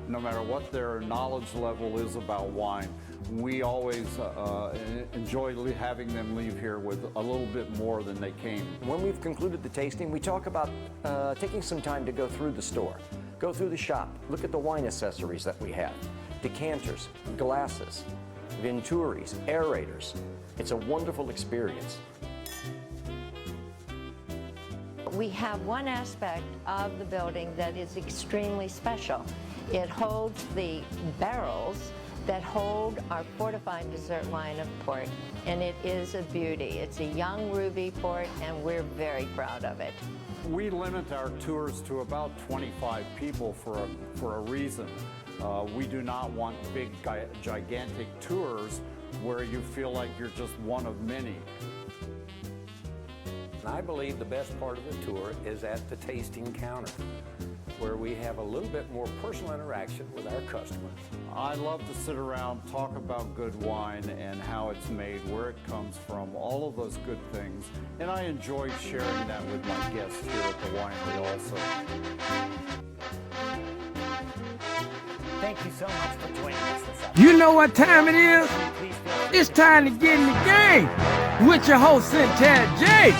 no matter what their knowledge level is about wine, we always enjoy having them leave here with a little bit more than they came. When we've concluded the tasting, we talk about taking some time to go through the store, go through the shop, look at the wine accessories that we have, decanters, glasses, venturis, aerators. It's a wonderful experience. We have one aspect of the building that is extremely special. It holds the barrels that hold our fortified dessert line of port, and it is a beauty. It's a young ruby port, and we're very proud of it. We limit our tours to about 25 people for a reason. We do not want big, gigantic tours where you feel like you're just one of many. I believe the best part of the tour is at the tasting counter, where we have a little bit more personal interaction with our customers. I love to sit around, talk about good wine and how it's made, where it comes from, all of those good things. And I enjoy sharing that with my guests here at the winery also. Thank you so much for joining us this afternoon. You know what time it is? It's time to get in the game with your host, Cynthia J.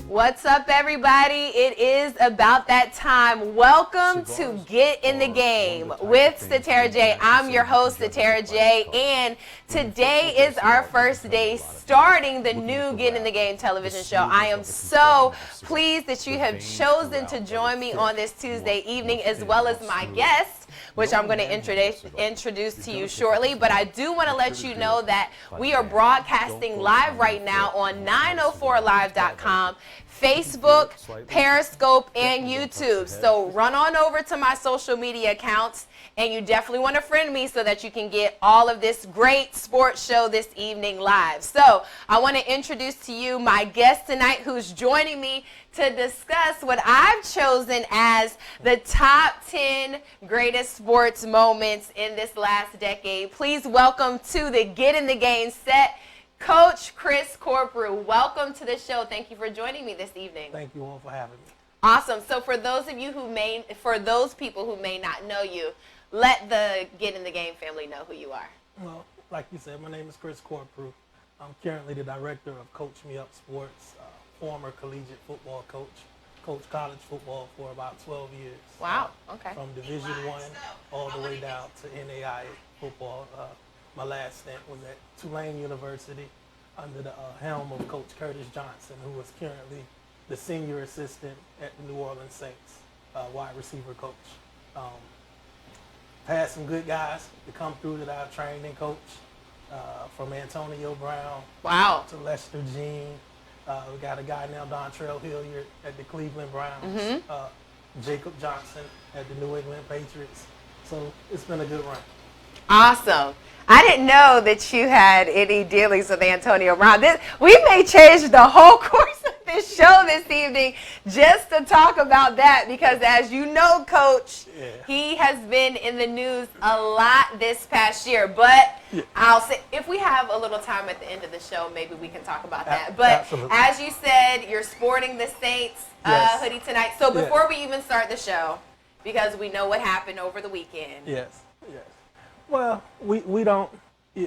What's up, everybody? It is about that time. Welcome to Get in the Game with Satara J. I'm your host, Satara J. And today is our first day starting the new Get in the Game television show. I am so pleased that you have chosen to join me on this Tuesday evening, as well as my guests, which I'm going to introduce to you shortly. But I do want to let you know that we are broadcasting live right now on 904live.com, Facebook, Periscope, and YouTube. So run on over to my social media accounts, and you definitely want to friend me so that you can get all of this great sports show this evening live. So I want to introduce to you my guest tonight, who's joining me to discuss what I've chosen as the top 10 greatest sports moments in this last decade. Please welcome to the Get in the Game set, Coach Chris Cornproof. Welcome to the show. Thank you for joining me this evening. Thank you all for having me. Awesome. So for those people who may not know you, let the Get in the Game family know who you are. Well, like you said, my name is Chris Cornproof. I'm currently the director of Coach Me Up Sports, former collegiate football coach, coached college football for about 12 years. Wow, okay. From Division I all the way down to NAIA football. My last stint was at Tulane University under the helm of Coach Curtis Johnson, who was currently the senior assistant at the New Orleans Saints, wide receiver coach. Had some good guys to come through that I trained and coached, from Antonio Brown to Lester Jean. We got a guy named Dontrell Hilliard at the Cleveland Browns, Jacob Johnson at the New England Patriots. So it's been a good run. Awesome. I didn't know that you had any dealings with Antonio Brown. We may change the whole course of this show this evening just to talk about that, because as you know, Coach, he has been in the news a lot this past year. But I'll say, if we have a little time at the end of the show, maybe we can talk about that. But absolutely. As you said, you're sporting the Saints hoodie tonight. So before we even start the show, because we know what happened over the weekend. Yes. Well, we don't,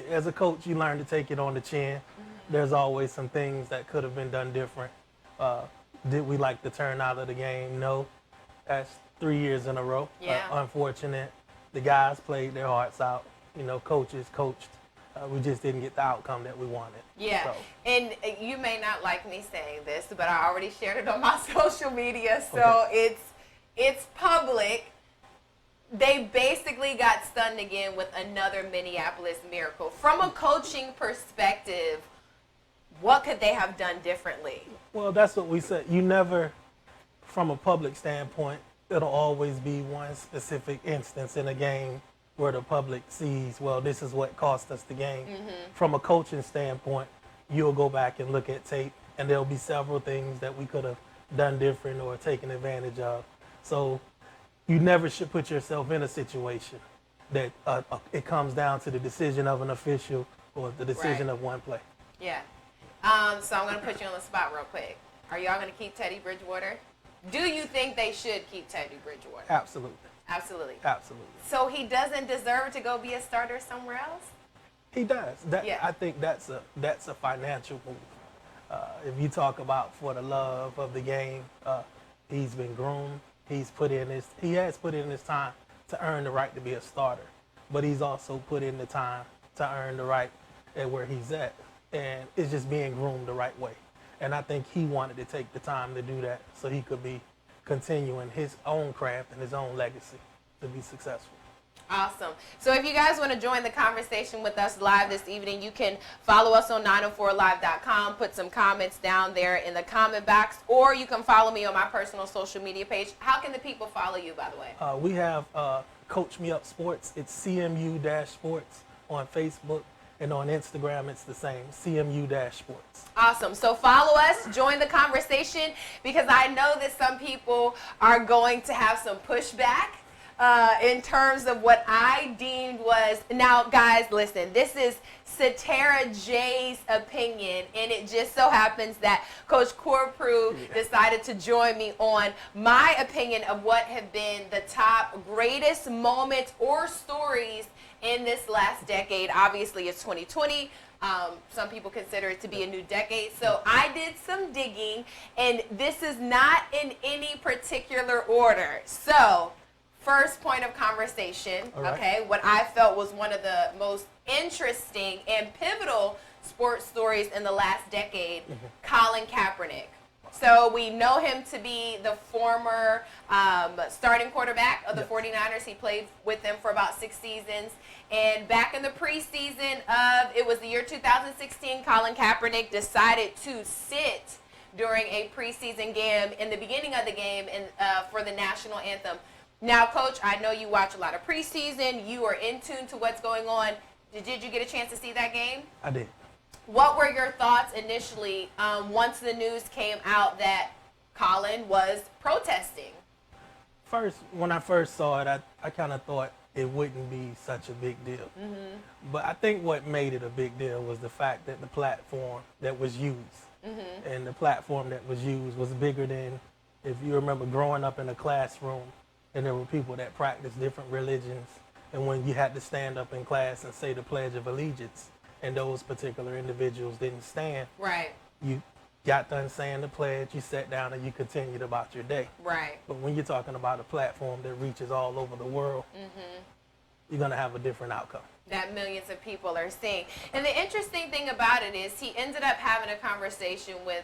as a coach, you learn to take it on the chin. There's always some things that could have been done different. Did we like the turnout of the game? No. That's 3 years in a row. Unfortunate. The guys played their hearts out. You know, coaches coached. We just didn't get the outcome that we wanted. Yeah, so. And you may not like me saying this, but I already shared it on my social media, so it's public. They basically got stunned again with another Minneapolis Miracle. From a coaching perspective, what could they have done differently? Well, that's what we said. You never, from a public standpoint, it'll always be one specific instance in a game where the public sees, well, this is what cost us the game. From a coaching standpoint, you'll go back and look at tape, and there'll be several things that we could have done different or taken advantage of. So you never should put yourself in a situation that it comes down to the decision of an official or the decision of one play. Yeah. So I'm going to put you on the spot real quick. Are y'all going to keep Teddy Bridgewater? Do you think they should keep Teddy Bridgewater? Absolutely. Absolutely. Absolutely. So he doesn't deserve to go be a starter somewhere else? He does. Yeah. I think that's a financial move. If you talk about for the love of the game, he's been groomed. He has put in his time to earn the right to be a starter, but he's also put in the time to earn the right at where he's at, and it's just being groomed the right way. And I think he wanted to take the time to do that so he could be continuing his own craft and his own legacy to be successful. Awesome. So if you guys want to join the conversation with us live this evening, you can follow us on 904live.com, put some comments down there in the comment box, or you can follow me on my personal social media page. How can the people follow you, by the way? We have Coach Me Up Sports. It's CMU-Sports on Facebook, and on Instagram it's the same, CMU-Sports. Awesome. So follow us, join the conversation, because I know that some people are going to have some pushback in terms of what I deemed was. Now, guys, listen, this is Satara J's opinion, and it just so happens that Coach Cornproof decided to join me on my opinion of what have been the top greatest moments or stories in this last decade. Obviously, it's 2020. Some people consider it to be a new decade. So I did some digging, and this is not in any particular order. So first point of conversation, okay, what I felt was one of the most interesting and pivotal sports stories in the last decade, Colin Kaepernick. So we know him to be the former starting quarterback of the 49ers. He played with them for about 6 seasons. And back in the preseason of, it was the year 2016, Colin Kaepernick decided to sit during a preseason game in the beginning of the game for the national anthem. Now, Coach, I know you watch a lot of preseason. You are in tune to what's going on. Did you get a chance to see that game? I did. What were your thoughts initially once the news came out that Colin was protesting? First, when I first saw it, I kind of thought it wouldn't be such a big deal. But I think what made it a big deal was the fact that the platform that was used, and the platform that was used was bigger than, if you remember growing up in a classroom, and there were people that practiced different religions, and when you had to stand up in class and say the Pledge of Allegiance, and those particular individuals didn't stand, right, you got done saying the pledge, you sat down and you continued about your day. Right. But when you're talking about a platform that reaches all over the world, you're going to have a different outcome. That millions of people are seeing. And the interesting thing about it is he ended up having a conversation with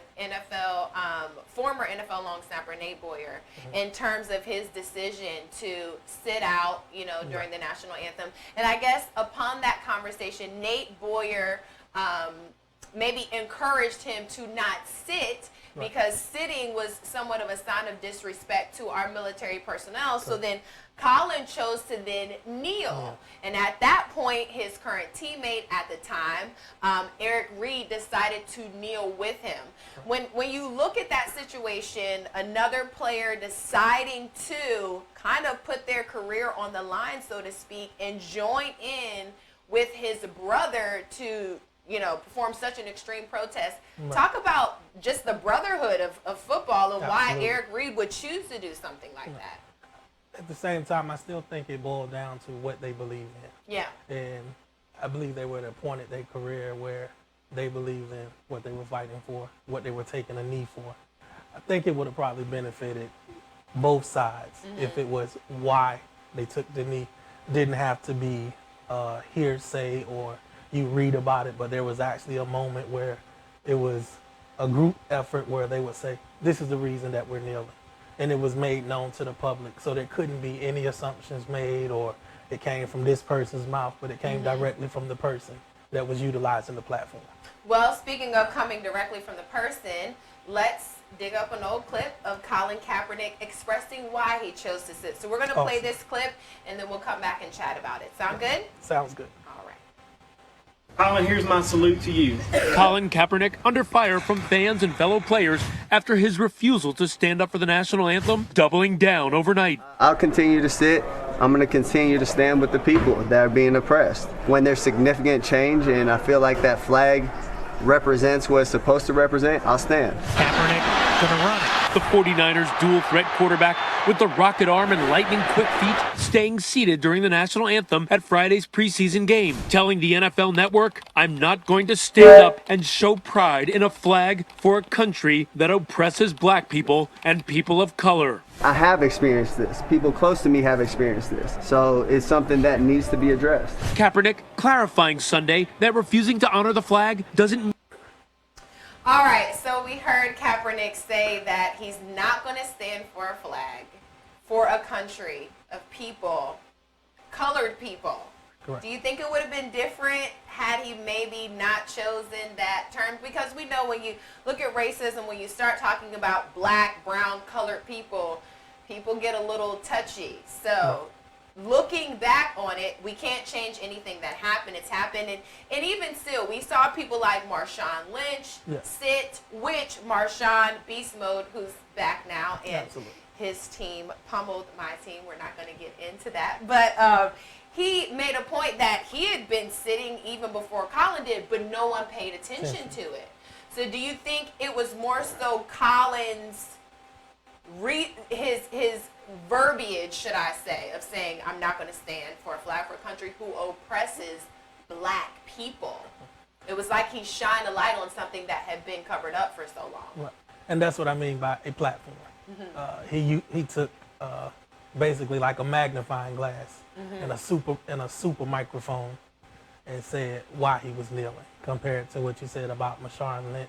former NFL long snapper Nate Boyer in terms of his decision to sit out, during the national anthem. And I guess upon that conversation, Nate Boyer maybe encouraged him to not sit because sitting was somewhat of a sign of disrespect to our military personnel. So then Colin chose to then kneel. And at that point, his current teammate at the time, Eric Reed, decided to kneel with him. When you look at that situation, another player deciding to kind of put their career on the line, so to speak, and join in with his brother to perform such an extreme protest. Talk about just the brotherhood of football and why Eric Reed would choose to do something like that. At the same time, I still think it boiled down to what they believe in. Yeah. And I believe they were at a point in their career where they believed in what they were fighting for, what they were taking a knee for. I think it would have probably benefited both sides if it was why they took the knee. Didn't have to be hearsay or you read about it, but there was actually a moment where it was a group effort where they would say, this is the reason that we're kneeling. And it was made known to the public. So there couldn't be any assumptions made or it came from this person's mouth, but it came directly from the person that was utilizing the platform. Well, speaking of coming directly from the person, let's dig up an old clip of Colin Kaepernick expressing why he chose to sit. So we're going to play this clip and then we'll come back and chat about it. Sound good? Sounds good. Colin, here's my salute to you. Colin Kaepernick under fire from fans and fellow players after his refusal to stand up for the national anthem, doubling down overnight. I'll continue to sit. I'm going to continue to stand with the people that are being oppressed. When there's significant change and I feel like that flag represents what it's supposed to represent, I'll stand. Kaepernick going to run it. The 49ers dual threat quarterback with the rocket arm and lightning quick feet staying seated during the national anthem at Friday's preseason game, telling the NFL Network, "I'm not going to stand up and show pride in a flag for a country that oppresses black people and people of color." I have experienced this. People close to me have experienced this. So it's something that needs to be addressed. Kaepernick clarifying Sunday that refusing to honor the flag doesn't. All right, so we heard Kaepernick say that he's not going to stand for a flag for a country of people, colored people. Correct. Do you think it would have been different had he maybe not chosen that term? Because we know when you look at racism, when you start talking about black, brown, colored people, people get a little touchy. So looking back on it, we can't change anything that happened. It's happened. And even still, we saw people like Marshawn Lynch sit, which Marshawn Beast Mode, who's back now, and his team pummeled my team. We're not going to get into that. But he made a point that he had been sitting even before Colin did, but no one paid attention to it. So do you think it was more so Colin's his verbiage, should I say, of saying, "I'm not going to stand for a flag for a country who oppresses black people"? It was like he shined a light on something that had been covered up for so long. Right. And that's what I mean by a platform. He took basically like a magnifying glass and a super microphone and said why he was kneeling. Compared to what you said about Marshawn Lynch,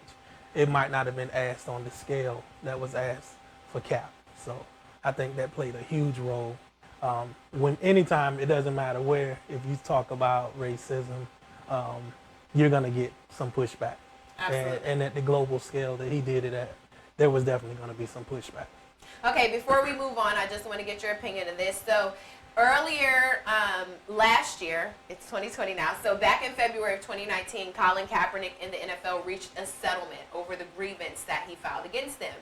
it might not have been asked on the scale that was asked for Cap. So I think that played a huge role. Anytime, it doesn't matter where, if you talk about racism, you're going to get some pushback. And at the global scale that he did it at, there was definitely going to be some pushback. Okay, before we move on, I just want to get your opinion of this. So earlier last year, it's 2020 now, so back in February of 2019, Colin Kaepernick and the NFL reached a settlement over the grievance that he filed against them.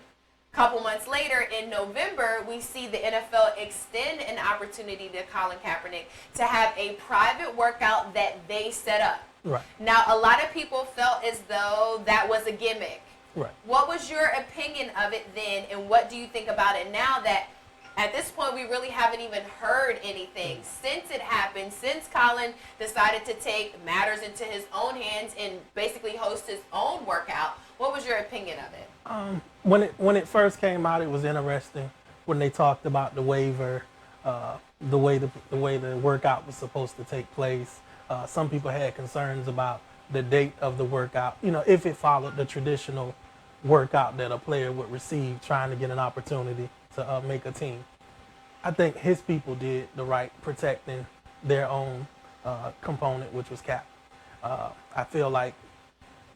A couple months later, in November, we see the NFL extend an opportunity to Colin Kaepernick to have a private workout that they set up. Right. Now, a lot of people felt as though that was a gimmick. Right. What was your opinion of it then, and what do you think about it now that at this point we really haven't even heard anything since it happened, since Colin decided to take matters into his own hands and basically host his own workout? What was your opinion of it? When it first came out, it was interesting when they talked about the waiver, the way the workout was supposed to take place. Some people had concerns about the date of the workout, if it followed the traditional workout that a player would receive trying to get an opportunity to make a team. I think his people did the right protecting their own component, which was Cap. I feel like,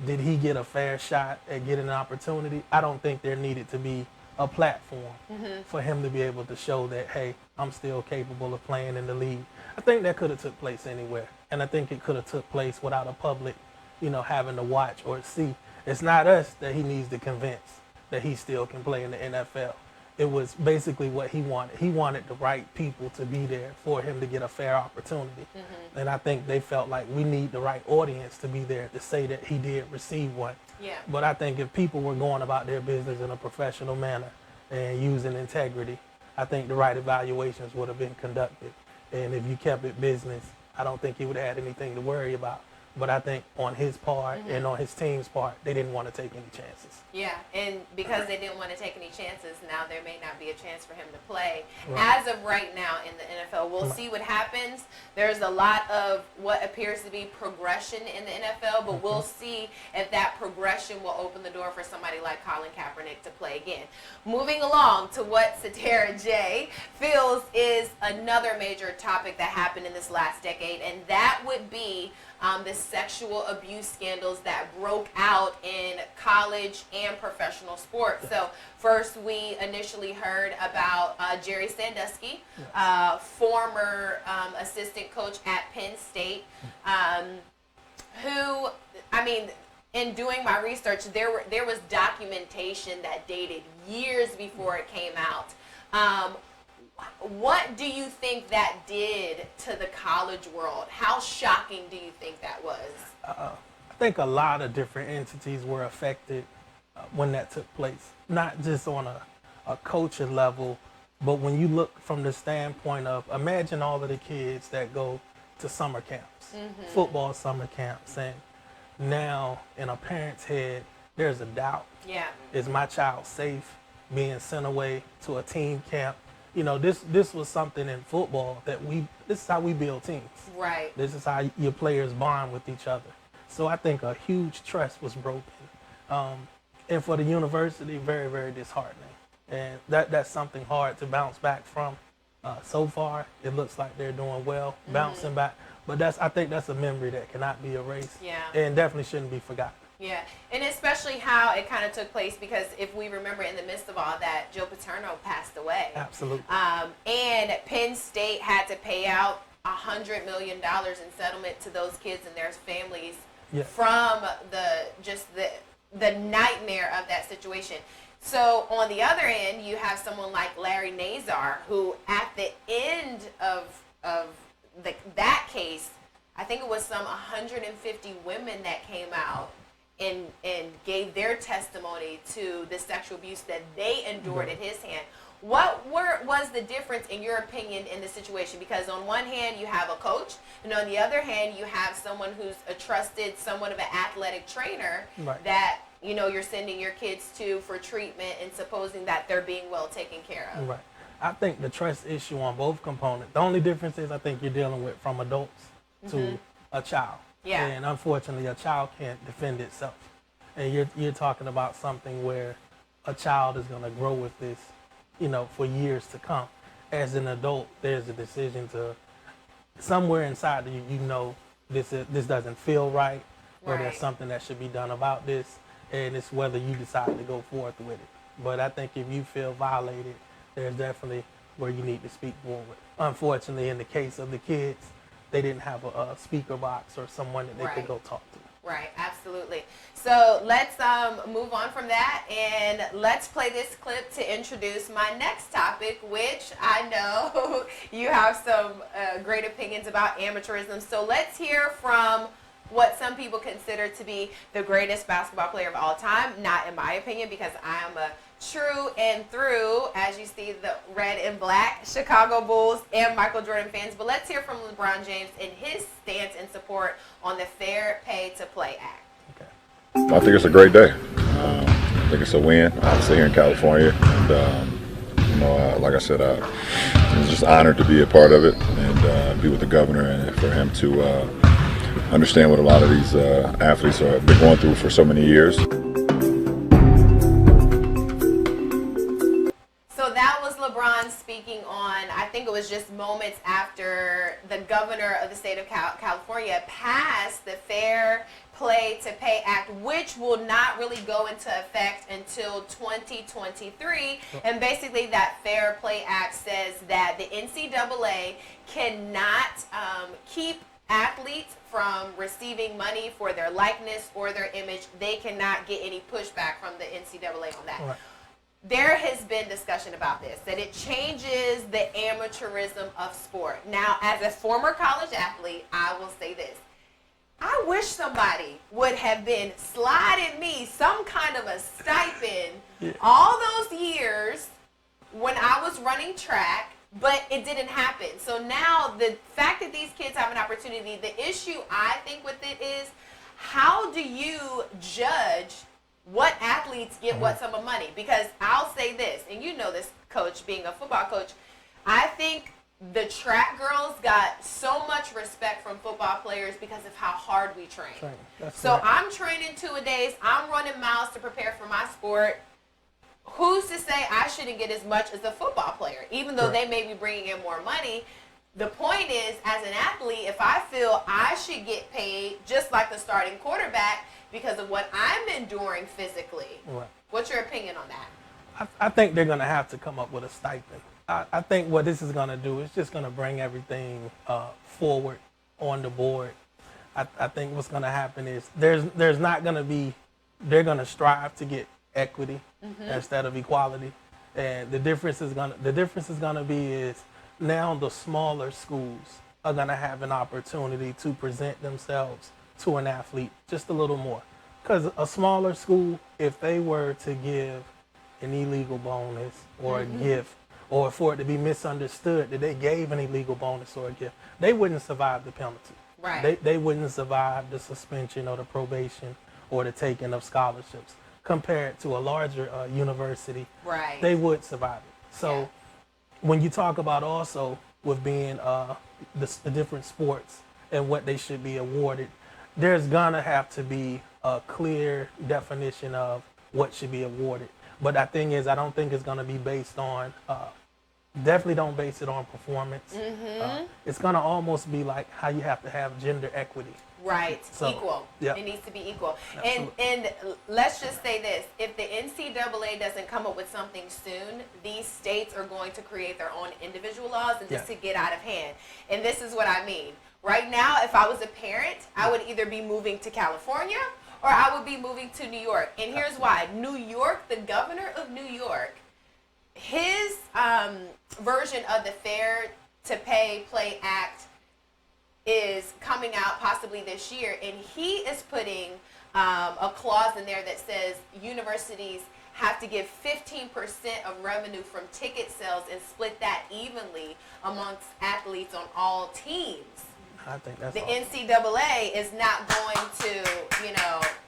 did he get a fair shot at getting an opportunity? I don't think there needed to be a platform for him to be able to show that, hey, I'm still capable of playing in the league. I think that could have took place anywhere. And I think it could have took place without a public, having to watch or see. It's not us that he needs to convince that he still can play in the NFL. It was basically what he wanted. He wanted the right people to be there for him to get a fair opportunity. And I think they felt like we need the right audience to be there to say that he did receive one. Yeah. But I think if people were going about their business in a professional manner and using integrity, I think the right evaluations would have been conducted. And if you kept it business, I don't think he would have had anything to worry about. But I think on his part and on his team's part, they didn't want to take any chances. Yeah, and because they didn't want to take any chances, now there may not be a chance for him to play. Right. As of right now in the NFL, we'll see what happens. There's a lot of what appears to be progression in the NFL, but we'll see if that progression will open the door for somebody like Colin Kaepernick to play again. Moving along to what Satara J feels is another major topic that happened in this last decade, and that would be the sexual abuse scandals that broke out in college and professional sports. So first we initially heard about Jerry Sandusky, former assistant coach at Penn State, who, in doing my research, there was documentation that dated years before it came out. What do you think that did to the college world? How shocking do you think that was? I think a lot of different entities were affected when that took place, not just on a coaching level, but when you look from the standpoint of imagine all of the kids that go to summer camps, football summer camps, and now in a parent's head, there's a doubt. Yeah. Is my child safe being sent away to a team camp? You know, this was something in football that this is how we build teams. Right. This is how your players bond with each other. So I think a huge trust was broken. And for the university, very, very disheartening. And that's something hard to bounce back from. So far, it looks like they're doing well, bouncing back. But I think that's a memory that cannot be erased. Yeah. And definitely shouldn't be forgotten. Yeah, and especially how it kind of took place, because if we remember in the midst of all that, Joe Paterno passed away. Absolutely. And Penn State had to pay out $100 million in settlement to those kids and their families from the nightmare of that situation. So on the other end, you have someone like Larry Nazar, who at the end of that case, I think it was some 150 women that came out and gave their testimony to the sexual abuse that they endured at his hand. What was the difference, in your opinion, in the situation? Because on one hand, you have a coach, and on the other hand, you have someone who's a trusted, somewhat of an athletic trainer that, you know, you're sending your kids to for treatment and supposing that they're being well taken care of. Right. I think the trust issue on both components, the only difference is I think you're dealing with from adults to a child. Yeah. And unfortunately, a child can't defend itself. And you're talking about something where a child is going to grow with this, you know, for years to come. As an adult, there's a decision to, somewhere inside of you, you know, this doesn't feel right, or there's something that should be done about this, and it's whether you decide to go forth with it. But I think if you feel violated, there's definitely where you need to speak forward. Unfortunately, in the case of the kids, they didn't have a speaker box or someone that they could go talk to. Right, absolutely. So let's move on from that, and let's play this clip to introduce my next topic, which I know you have some great opinions about, amateurism. So let's hear from what some people consider to be the greatest basketball player of all time. Not in my opinion, because I am a true and through, as you see, the red and black Chicago Bulls and Michael Jordan fans. But let's hear from LeBron James and his stance and support on the Fair Pay to Play Act. I think it's a great day. I think it's a win, obviously, here in California. And, you know, like I said, I'm just honored to be a part of it and be with the governor, and for him to understand what a lot of these athletes have been going through for so many years. LeBron speaking on, I think it was just moments after the governor of the state of California passed the Fair Play to Pay Act, which will not really go into effect until 2023. And basically that Fair Play Act says that the NCAA cannot keep athletes from receiving money for their likeness or their image. They cannot get any pushback from the NCAA on that. Right. There has been discussion about this, that it changes the amateurism of sport. Now, as a former college athlete, I will say this. I wish somebody would have been sliding me some kind of a stipend all those years when I was running track, but it didn't happen. So now the fact that these kids have an opportunity, the issue I think with it is, how do you judge what athletes get what sum of money? Because I'll say this, and you know this, Coach, being a football coach, I think the track girls got so much respect from football players because of how hard we train. So I'm training 2-a-days, I'm running miles to prepare for my sport. Who's to say I shouldn't get as much as a football player, even though they may be bringing in more money? The point is, as an athlete, if I feel I should get paid just like the starting quarterback because of what I'm enduring physically, what's your opinion on that? I think they're going to have to come up with a stipend. I think what this is going to do is just going to bring everything forward on the board. I think what's going to happen is there's not going to be, they're going to strive to get equity instead of equality. And the difference is going to be is now the smaller schools are going to have an opportunity to present themselves to an athlete just a little more. Because a smaller school, if they were to give an illegal bonus or a gift, or for it to be misunderstood that they gave an illegal bonus or a gift, they wouldn't survive the penalty. Right. They wouldn't survive the suspension or the probation or the taking of scholarships. Compared to a larger university, right, they would survive it. So when you talk about also with being the different sports and what they should be awarded, there's gonna have to be a clear definition of what should be awarded. But the thing is, I don't think it's gonna be based on, definitely don't base it on performance. It's gonna almost be like how you have to have gender equity. Right, So, equal. yep. It needs to be equal. Absolutely. And let's just say this, if the NCAA doesn't come up with something soon, these states are going to create their own individual laws and just to get out of hand. And this is what I mean. Right now, if I was a parent, I would either be moving to California or I would be moving to New York. And here's why. New York, the governor of New York, his version of the Fair to Pay Play Act is coming out possibly this year, and he is putting a clause in there that says universities have to give 15% of revenue from ticket sales and split that evenly amongst athletes on all teams. I think that's the awesome. NCAA is not going to,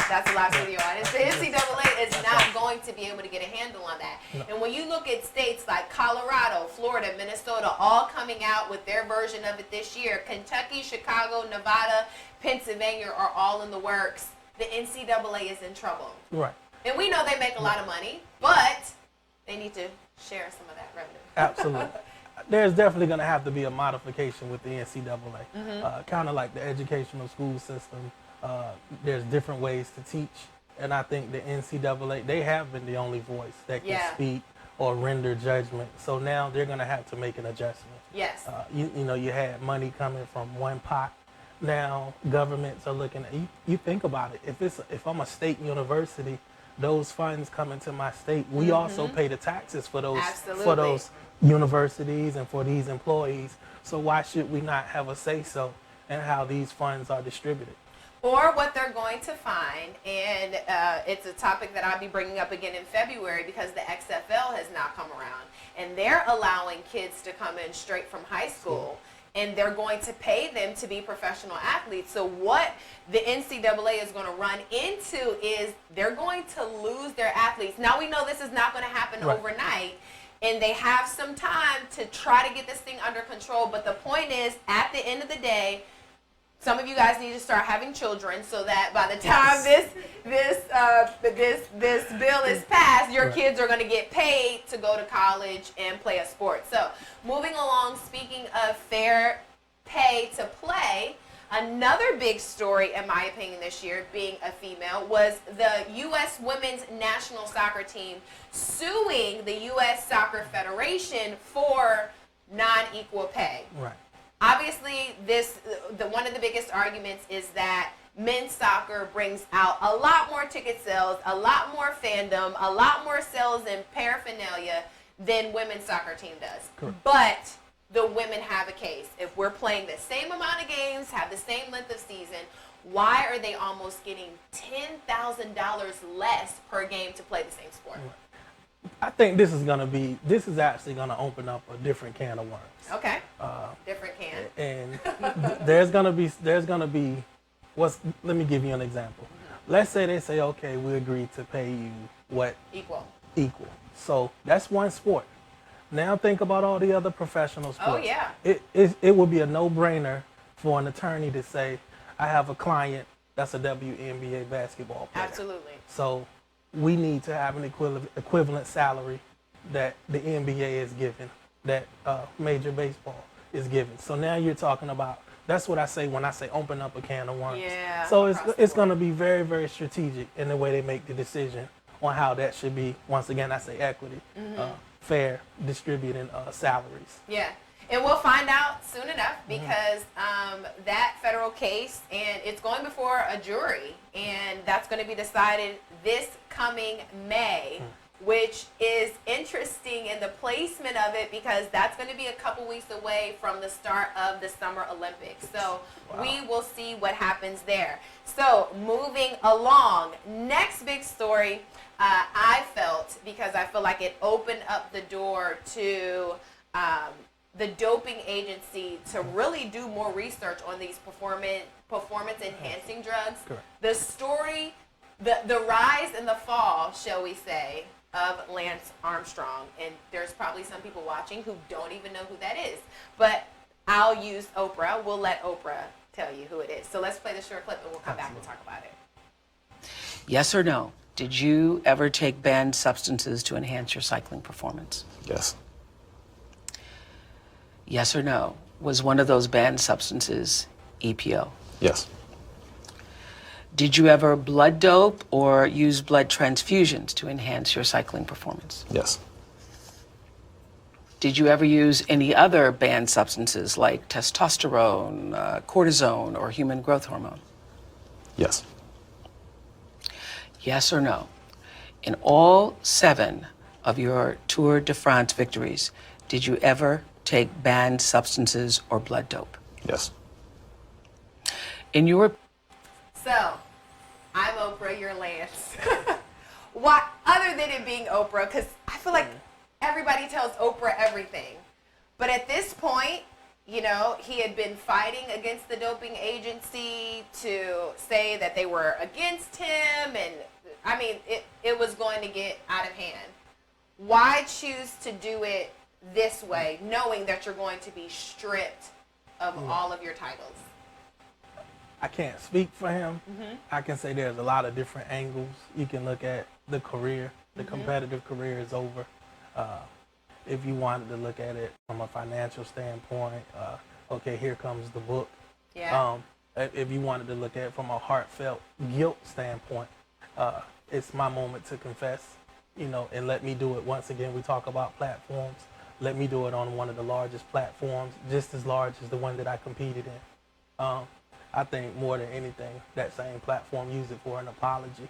that's the last video on it. The NCAA is not going to be able to get a handle on that. No. And when you look at states like Colorado, Florida, Minnesota, all coming out with their version of it this year, Kentucky, Chicago, Nevada, Pennsylvania are all in the works. The NCAA is in trouble. Right. And we know they make a lot of money, but they need to share some of that revenue. Absolutely. There's definitely going to have to be a modification with the NCAA. Kind of like the educational school system, there's different ways to teach. And I think the NCAA, they have been the only voice that can speak or render judgment. So now they're going to have to make an adjustment. Yes. You had money coming from one pot. Now governments are looking at, you think about it, if I'm a state university, those funds come into my state. We also pay the taxes for those universities and for these employees. So why should we not have a say-so in how these funds are distributed? Or what they're going to find, and it's a topic that I'll be bringing up again in February because the XFL has now come around, and they're allowing kids to come in straight from high school, and they're going to pay them to be professional athletes. So what the NCAA is going to run into is they're going to lose their athletes. Now we know this is not going to happen overnight, and they have some time to try to get this thing under control. But the point is, at the end of the day, some of you guys need to start having children so that by the time this bill is passed, your kids are going to get paid to go to college and play a sport. So moving along, speaking of fair pay to play, another big story, in my opinion, this year, being a female, was the U.S. Women's National Soccer Team suing the U.S. Soccer Federation for non-equal pay. Right. Obviously, one of the biggest arguments is that men's soccer brings out a lot more ticket sales, a lot more fandom, a lot more sales and paraphernalia than women's soccer team does. Correct. But the women have a case. If we're playing the same amount of games, have the same length of season, why are they almost getting $10,000 less per game to play the same sport? Right. I think this is actually going to open up a different can of worms. Okay. Different can. And there's going to be, let me give you an example. Let's say they say, okay, we agree to pay you what? Equal. So that's one sport. Now think about all the other professional sports. Oh, yeah. It would be a no-brainer for an attorney to say, I have a client that's a WNBA basketball player. Absolutely. So we need to have an equivalent salary that the NBA is giving, that Major Baseball is giving. So now you're talking about, that's what I say when I say open up a can of worms. Yeah, so it's going to be very, very strategic in the way they make the decision on how that should be. Once again, I say equity, fair distributing salaries. Yeah. And we'll find out soon enough because that federal case, and it's going before a jury, and that's going to be decided this coming May. which is interesting in the placement of it because that's going to be a couple weeks away from the start of the Summer Olympics. So we will see what happens there. So moving along, next big story I felt, because I feel like it opened up the door to the doping agency to really do more research on these performance enhancing drugs. Correct. The story, the rise and the fall, shall we say, of Lance Armstrong. And there's probably some people watching who don't even know who that is. But I'll use Oprah. We'll let Oprah tell you who it is. So let's play the short clip and we'll come back and talk about it. Yes or no? Did you ever take banned substances to enhance your cycling performance? Yes. Yes or no? Was one of those banned substances EPO? Yes. Did you ever blood dope or use blood transfusions to enhance your cycling performance? Yes. Did you ever use any other banned substances like testosterone, cortisone, or human growth hormone? Yes. Yes or no? In all 7 of your Tour de France victories, did you ever take banned substances or blood dope? Yes. In your... So, I'm Oprah, you're Lance. Why, other than it being Oprah, because I feel like everybody tells Oprah everything. But at this point, you know, he had been fighting against the doping agency to say that they were against him. And, I mean, it was going to get out of hand. Why choose to do it this way, knowing that you're going to be stripped of all of your titles? I can't speak for him. I can say there's a lot of different angles. You can look at the career. The competitive career is over. If you wanted to look at it from a financial standpoint, okay, here comes the book. Yeah. If you wanted to look at it from a heartfelt guilt standpoint, it's my moment to confess, you know, and let me do it. Once again, we talk about platforms. Let me do it on one of the largest platforms, just as large as the one that I competed in. I think more than anything, that same platform, use it for an apology,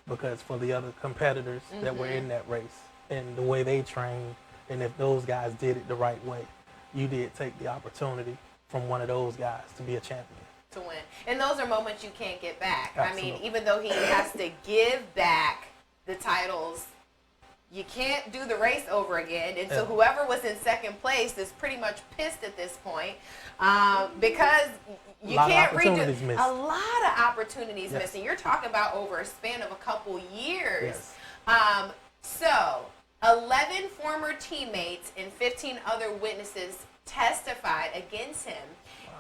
because for the other competitors that were in that race and the way they trained, and if those guys did it the right way, you did take the opportunity from one of those guys to be a champion. To win. And those are moments you can't get back. Absolutely. I mean, even though he has to give back the titles, you can't do the race over again. And so whoever was in second place is pretty much pissed at this point because you can't redo a lot of opportunities missing. You're talking about over a span of a couple years. So 11 former teammates and 15 other witnesses testified against him.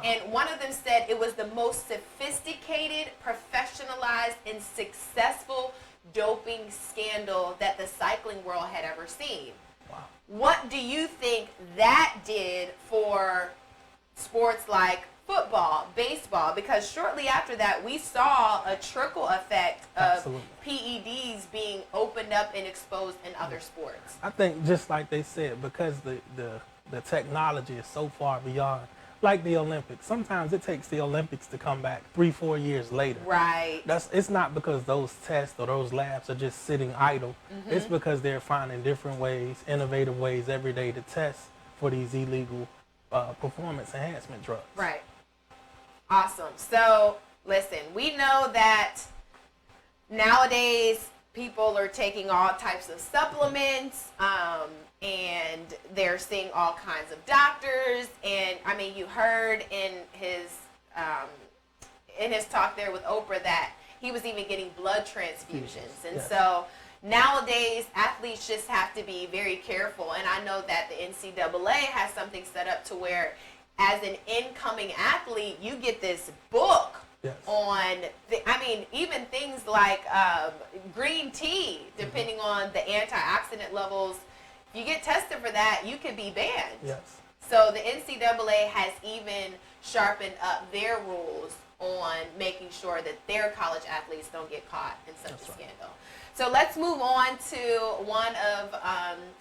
And one of them said it was the most sophisticated, professionalized, and successful doping scandal that the cycling world had ever seen. Wow. What do you think that did for sports like football, baseball? Because shortly after that, we saw a trickle effect of PEDs being opened up and exposed in other sports. I think just like they said, because the technology is so far beyond, like the Olympics. Sometimes it takes the Olympics to come back 3-4 years later. Right. It's not because those tests or those labs are just sitting idle. It's because they're finding different ways, innovative ways every day to test for these illegal performance enhancement drugs. Right. Awesome. So, listen, we know that nowadays people are taking all types of supplements, and they're seeing all kinds of doctors. And I mean, you heard in his talk there with Oprah that he was even getting blood transfusions. And so nowadays athletes just have to be very careful. And I know that the NCAA has something set up to where as an incoming athlete, you get this book on, even things like green tea, depending on the antioxidant levels. If you get tested for that, you could be banned. Yes. So the NCAA has even sharpened up their rules on making sure that their college athletes don't get caught in such a scandal. So let's move on to one of,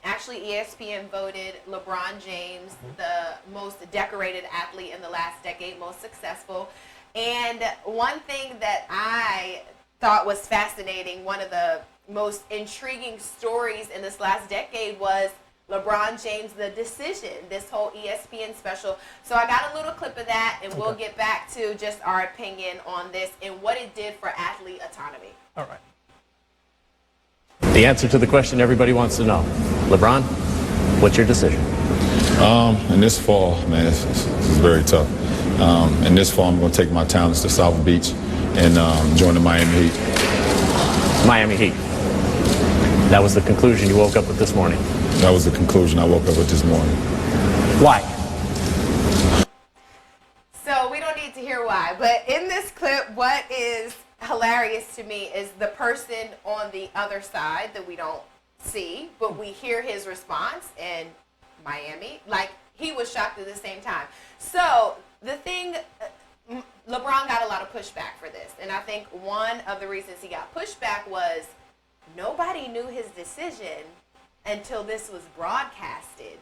actually ESPN voted LeBron James the most decorated athlete in the last decade, most successful. And one thing that I thought was fascinating, one of the most intriguing stories in this last decade was LeBron James, The Decision, this whole ESPN special. So I got a little clip of that, and we'll get back to just our opinion on this and what it did for athlete autonomy. All right. The answer to the question everybody wants to know. LeBron, what's your decision? In this fall, man, this is very tough. In this fall, I'm going to take my talents to South Beach and join the Miami Heat. Miami Heat. That was the conclusion you woke up with this morning. That was the conclusion I woke up with this morning. Why? So we don't need to hear why, but in this clip, what is hilarious to me is the person on the other side that we don't see, but we hear his response in Miami. Like, he was shocked at the same time. So the thing, LeBron got a lot of pushback for this, and I think one of the reasons he got pushback was nobody knew his decision until this was broadcasted.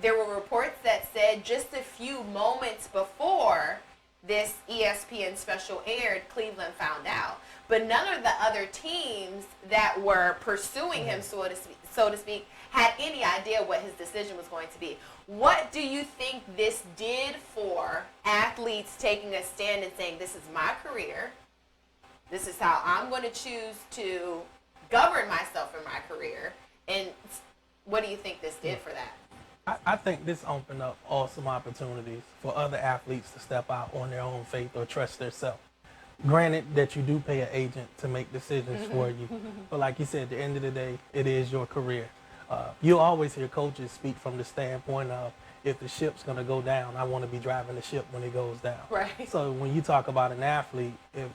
There were reports that said just a few moments before this ESPN special aired, Cleveland found out. But none of the other teams that were pursuing him, so to speak, had any idea what his decision was going to be. What do you think this did for athletes taking a stand and saying, this is my career, this is how I'm going to choose to govern myself in my career, and what do you think this did for that? I think this opened up awesome opportunities for other athletes to step out on their own faith or trust themselves. Granted that you do pay an agent to make decisions for you, but like you said, at the end of the day, it is your career. You always hear coaches speak from the standpoint of, if the ship's going to go down, I want to be driving the ship when it goes down. Right. So when you talk about an athlete, if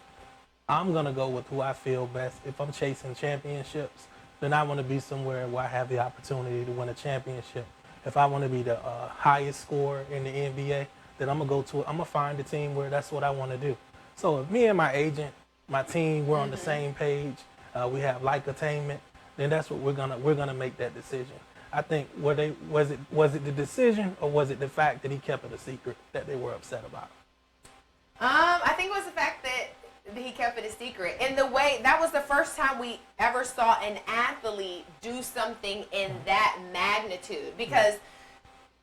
I'm going to go with who I feel best, if I'm chasing championships, then I want to be somewhere where I have the opportunity to win a championship. If I want to be the highest scorer in the NBA, then I'm going to find a team where that's what I want to do. So if me and my agent, my team, we're on the same page, we have like attainment, then that's what we're gonna make that decision. I think was it the decision, or was it the fact that he kept it a secret that they were upset about? I think it was the fact that he kept it a secret. And the way, that was the first time we ever saw an athlete do something in that magnitude. Because,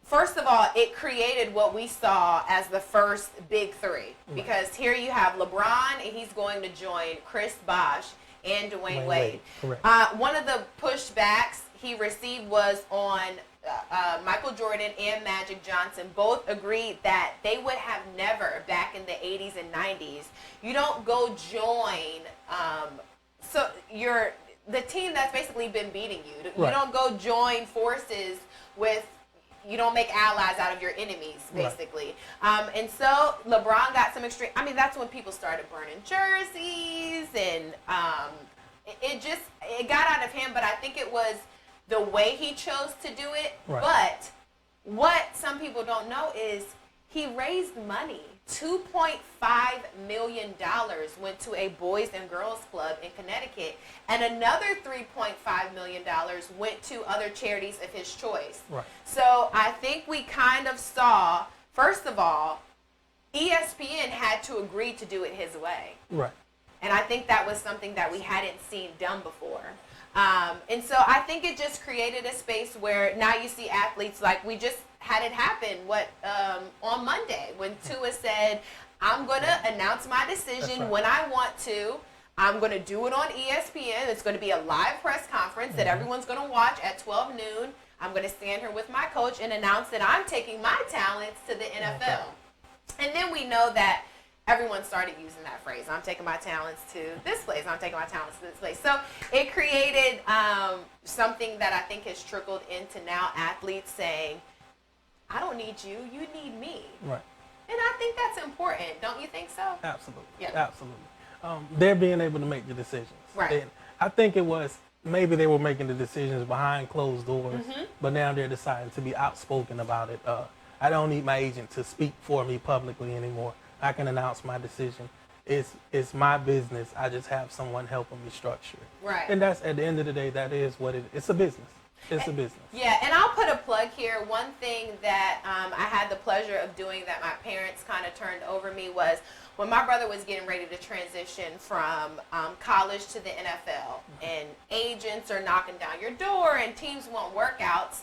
first of all, it created what we saw as the first big three. Because here you have LeBron, and he's going to join Chris Bosh and Dwayne Wade. One of the pushbacks he received was on Michael Jordan and Magic Johnson. Both agreed that they would have never, back in the 80s and 90s, you don't go join the team that's basically been beating you. You don't go join forces with, you don't make allies out of your enemies, basically. And so LeBron got some extreme, that's when people started burning jerseys, and it got out of hand, but I think it was the way he chose to do it. But what some people don't know is he raised money. $2.5 million went to a Boys and Girls Club in Connecticut, and another $3.5 million went to other charities of his choice. So I think we kind of saw, first of all, ESPN had to agree to do it his way. And I think that was something that we hadn't seen done before. And so I think it just created a space where now you see athletes, like we just had it happen on Monday when Tua said, I'm going to announce my decision when I want to. I'm going to do it on ESPN. It's going to be a live press conference that everyone's going to watch at 12 noon. I'm going to stand here with my coach and announce that I'm taking my talents to the NFL. And then we know that everyone started using that phrase. I'm taking my talents to this place. I'm taking my talents to this place. So it created something that I think has trickled into now athletes saying, I don't need you, you need me. And I think that's important. Don't you think so? Absolutely. Absolutely. They're being able to make the decisions. And I think it was, maybe they were making the decisions behind closed doors, but now they're deciding to be outspoken about it. I don't need my agent to speak for me publicly anymore. I can announce my decision. It's my business. I just have someone helping me structure it. And that's, at the end of the day, that is what it's a business. It's a business. Yeah, and I'll put a plug here. One thing that I had the pleasure of doing that my parents kind of turned over me was when my brother was getting ready to transition from college to the NFL, and agents are knocking down your door and teams want workouts,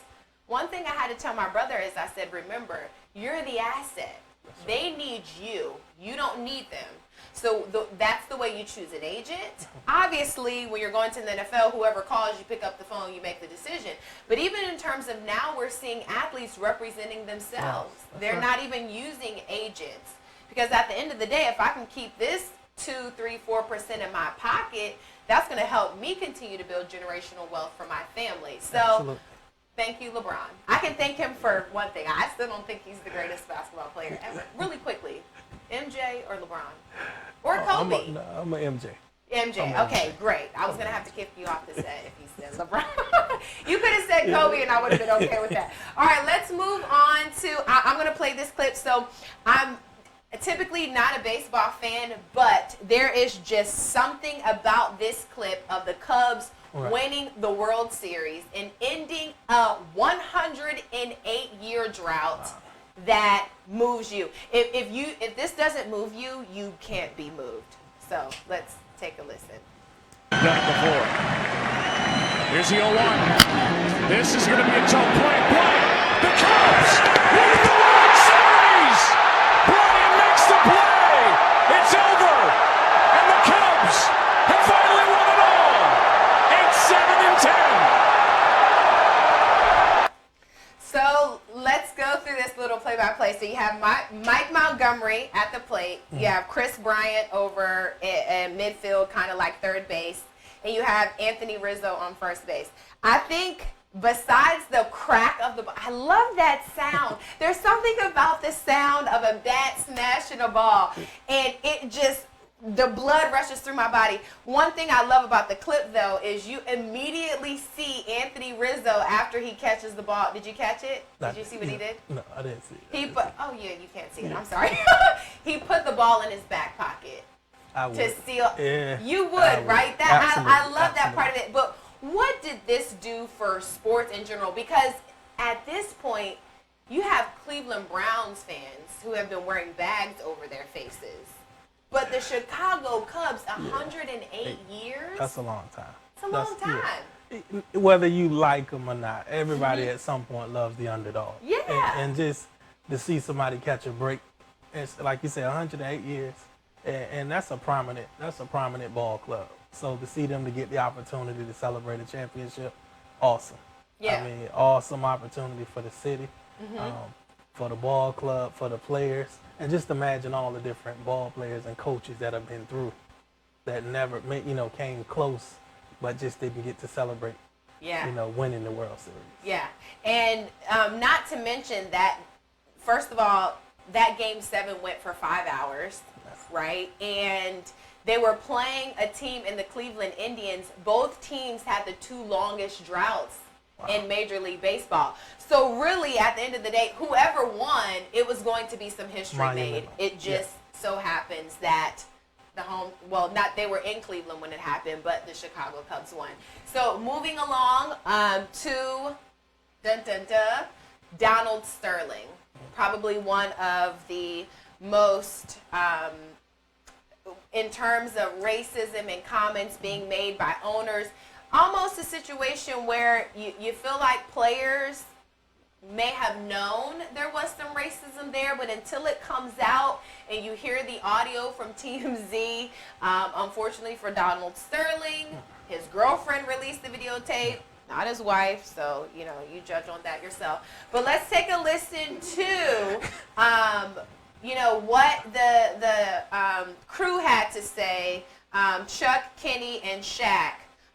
one thing I had to tell my brother is I said, remember, you're the asset. They need you. You don't need them. So that's the way you choose an agent. Obviously, when you're going to the NFL, whoever calls, you pick up the phone, you make the decision. But even in terms of now, we're seeing athletes representing themselves. They're not even using agents. Because at the end of the day, if I can keep this 2, 3, 4% in my pocket, that's going to help me continue to build generational wealth for my family. So Absolutely. Thank you, LeBron. I can thank him for one thing. I still don't think he's the greatest basketball player ever. Really quickly, MJ or LeBron? Or Kobe? I'm an MJ. MJ. Okay, great. I was going to have to kick you off the set if you said LeBron. You could have said Kobe and I would have been okay with that. All right, let's move on to, I'm going to play this clip. So I'm typically not a baseball fan, but there is just something about this clip of the Cubs winning the World Series and ending a 108-year drought that moves you. If this doesn't move you, you can't be moved. So let's take a listen. Done it before. Here's the 0-1. This is going to be a tough play. The Cubs win the World Series. Bryant makes the play. It's over. And the Cubs have finally won it all. 8-7-10. So let's go through this little play-by-play. So you have Mike Montgomery at the plate. You have Chris Bryant over in midfield, kind of like third base. And you have Anthony Rizzo on first base. I think besides the crack of the ball, I love that sound. There's something about the sound of a bat smashing a ball. And it just, the blood rushes through my body. One thing I love about the clip, though, is you immediately see Anthony Rizzo after he catches the ball. Did you catch it? Did you see what he did? No, I didn't see it. Oh, yeah, you can't see it. I'm sorry. He put the ball in his back pocket to steal. Yeah, you would, right? I love that part of it. But what did this do for sports in general? Because at this point, you have Cleveland Browns fans who have been wearing bags over their faces. But the Chicago Cubs, 108 years? That's a long time. It's a long time. Yeah. Whether you like them or not, everybody at some point loves the underdog. Yeah. And just to see somebody catch a break, it's like you said, 108 years, and that's a prominent ball club. So to see them to get the opportunity to celebrate a championship, awesome. Yeah. I mean, awesome opportunity for the city, for the ball club, for the players. And just imagine all the different ball players and coaches that have been through that never, came close, but just didn't get to celebrate, winning the World Series. Yeah. And not to mention that, first of all, that Game 7 went for 5 hours, right? And they were playing a team in the Cleveland Indians. Both teams had the 2 longest droughts in Major League Baseball. So really, at the end of the day, whoever won, it was going to be some history made. It just so happens that they were in Cleveland when it happened, but the Chicago Cubs won. So moving along to Donald Sterling, probably one of the most, in terms of racism and comments being made by owners, almost a situation where you feel like players may have known there was some racism there, but until it comes out and you hear the audio from TMZ, unfortunately for Donald Sterling, his girlfriend released the videotape, not his wife, so, you judge on that yourself. But let's take a listen to, what the crew had to say, Chuck, Kenny, and Shaq,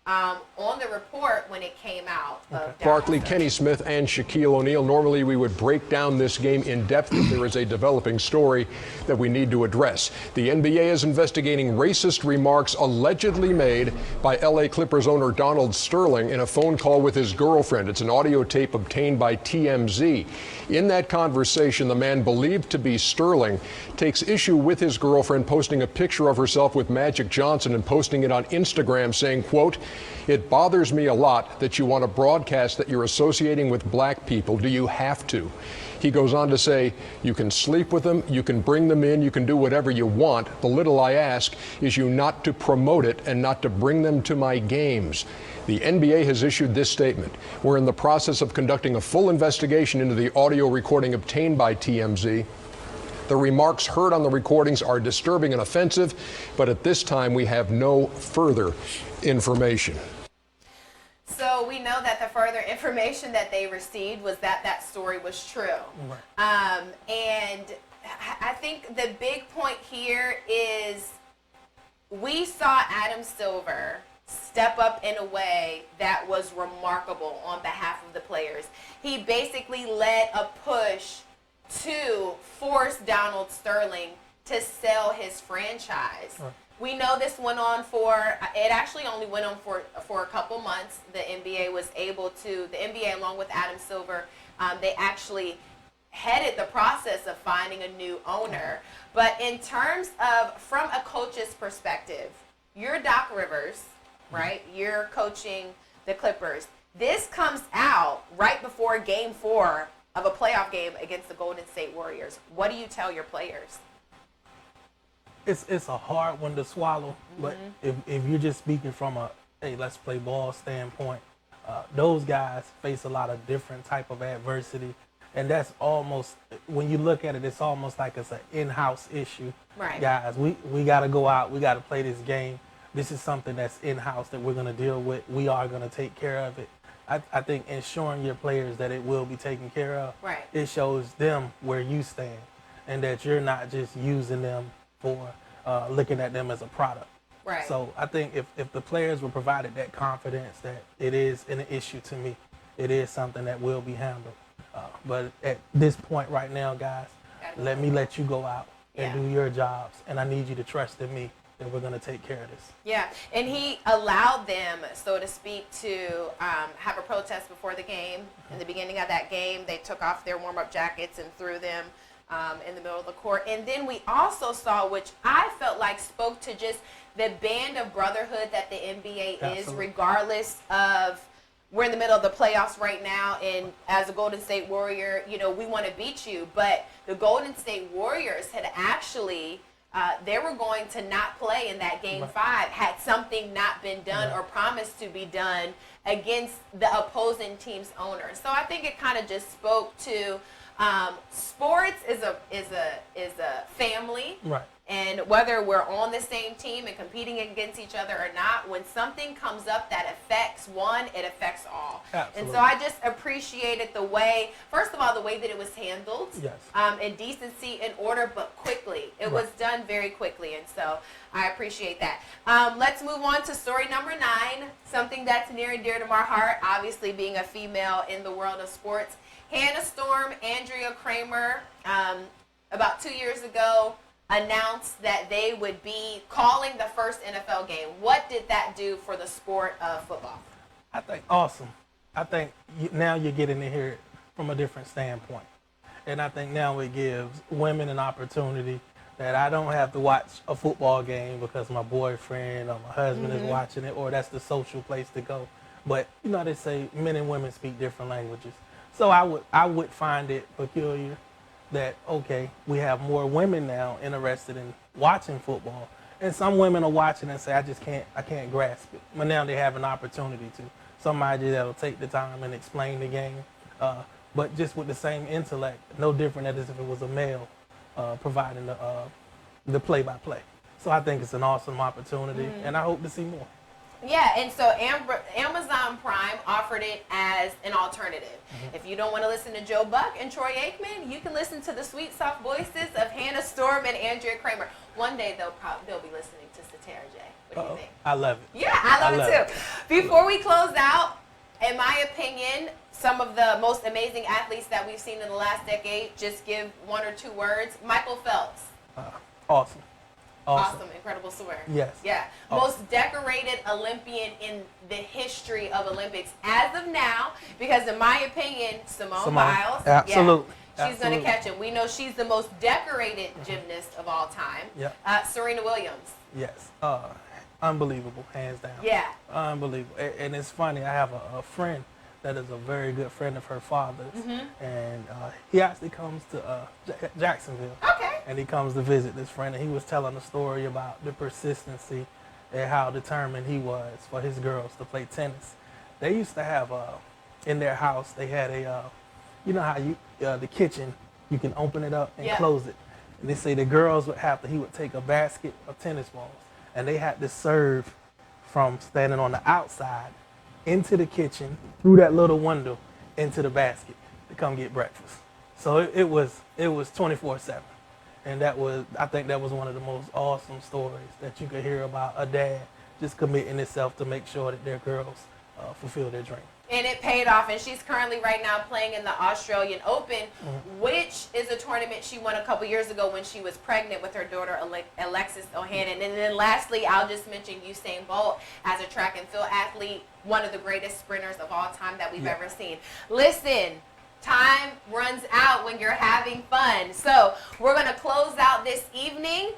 on the report when it came out. Barkley, Kenny Smith, and Shaquille O'Neal. Normally we would break down this game in depth, but there is a developing story that we need to address. The NBA is investigating racist remarks allegedly made by LA Clippers owner Donald Sterling in a phone call with his girlfriend. It's an audio tape obtained by TMZ. In that conversation, the man believed to be Sterling takes issue with his girlfriend posting a picture of herself with Magic Johnson and posting it on Instagram saying, quote, It bothers me a lot that you want to broadcast that you're associating with black people. Do you have to? He goes on to say, you can sleep with them, you can bring them in, you can do whatever you want. The little I ask is you not to promote it and not to bring them to my games. The NBA has issued this statement. We're in the process of conducting a full investigation into the audio recording obtained by TMZ. The remarks heard on the recordings are disturbing and offensive, but at this time we have no further information. So we know that the further information that they received was that that story was true. And I think the big point here is we saw Adam Silver step up in a way that was remarkable on behalf of the players. He basically led a push to force Donald Sterling to sell his franchise. We know this went on it actually only went on for a couple months. The NBA was able to, the NBA along with Adam Silver, they actually headed the process of finding a new owner. But in terms of, from a coach's perspective, you're Doc Rivers, right? You're coaching the Clippers. This comes out right before Game 4 of a playoff game against the Golden State Warriors. What do you tell your players? It's a hard one to swallow, but if you're just speaking from a, hey, let's play ball standpoint, those guys face a lot of different type of adversity. And that's almost, when you look at it, it's almost like it's an in-house issue. Right. Guys, we got to go out. We got to play this game. This is something that's in-house that we're going to deal with. We are going to take care of it. I think ensuring your players that it will be taken care of, it shows them where you stand and that you're not just using them for looking at them as a product. Right. So I think if the players were provided that confidence that it is an issue to me, it is something that will be handled. But at this point right now, guys, let me let you go out and do your jobs. And I need you to trust in me that we're going to take care of this. Yeah, and he allowed them, so to speak, to have a protest before the game. In the beginning of that game, they took off their warm-up jackets and threw them in the middle of the court. And then we also saw, which I felt like spoke to just the band of brotherhood that the NBA is, regardless of, we're in the middle of the playoffs right now, and as a Golden State Warrior, you know, we want to beat you. But the Golden State Warriors had actually, they were going to not play in that Game 5 had something not been done or promised to be done against the opposing team's owner. So I think it kind of just spoke to sports is a family. Right. And whether we're on the same team and competing against each other or not, when something comes up that affects one, it affects all. Absolutely. And so I just appreciated the way, first of all, the way that it was handled, in decency and order, but quickly. It was done very quickly, and so I appreciate that. Let's move on to story number 9, something that's near and dear to my heart, obviously being a female in the world of sports. Hannah Storm, Andrea Kramer, about 2 years ago, announced that they would be calling the first NFL game. What did that do for the sport of football? I think awesome. I think now you're getting to hear it from a different standpoint. And I think now it gives women an opportunity that I don't have to watch a football game because my boyfriend or my husband is watching it, or that's the social place to go. But, you know, they say men and women speak different languages. So I would find it peculiar that, okay, we have more women now interested in watching football. And some women are watching and say, I can't grasp it. But now they have an opportunity to. Somebody that'll take the time and explain the game, but just with the same intellect, no different as if it was a male providing the play-by-play. So I think it's an awesome opportunity, and I hope to see more. Yeah, and so Amazon Prime offered it as an alternative. If you don't want to listen to Joe Buck and Troy Aikman, you can listen to the sweet, soft voices of Hannah Storm and Andrea Kramer. One day they'll be listening to Satara J. What do you think? I love it. Yeah, I love it too. Before we close out, in my opinion, some of the most amazing athletes that we've seen in the last decade, just give 1 or 2 words. Michael Phelps. Awesome. Awesome, incredible swimmer. Yes. Yeah. Awesome. Most decorated Olympian in the history of Olympics as of now, because in my opinion, Simone Biles. Absolutely. Yeah, she's going to catch him. We know she's the most decorated gymnast of all time. Yeah. Serena Williams. Yes. unbelievable, hands down. Yeah. Unbelievable. And it's funny, I have a friend that is a very good friend of her father's, and he actually comes to Jacksonville. Okay. And he comes to visit this friend, and he was telling a story about the persistency and how determined he was for his girls to play tennis. They used to have, in their house, they had you know how the kitchen, you can open it up and close it. And they say the girls would he would take a basket of tennis balls, and they had to serve from standing on the outside into the kitchen, through that little window, into the basket to come get breakfast. So it was 24/7. And I think that was one of the most awesome stories that you could hear about a dad just committing himself to make sure that their girls fulfill their dream. And it paid off, and she's currently right now playing in the Australian Open, which is a tournament she won a couple years ago when she was pregnant with her daughter Alexis O'Hannon. And then lastly, I'll just mention Usain Bolt as a track and field athlete, one of the greatest sprinters of all time that we've ever seen. Listen, time runs out when you're having fun. So we're going to close out this evening.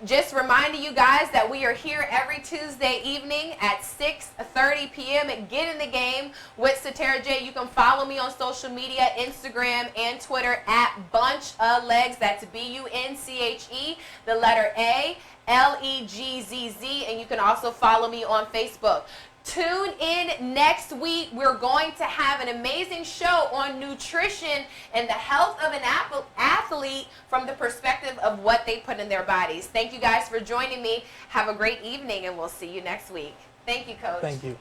Just reminding you guys that we are here every Tuesday evening at 6:30 p.m. Get in the game with Satara J. You can follow me on social media, Instagram and Twitter at Bunch of Legs. That's BUNCHE, the letter A, LEGZZ. And you can also follow me on Facebook. Tune in next week. We're going to have an amazing show on nutrition and the health of an athlete from the perspective of what they put in their bodies. Thank you guys for joining me. Have a great evening, and we'll see you next week. Thank you, Coach. Thank you.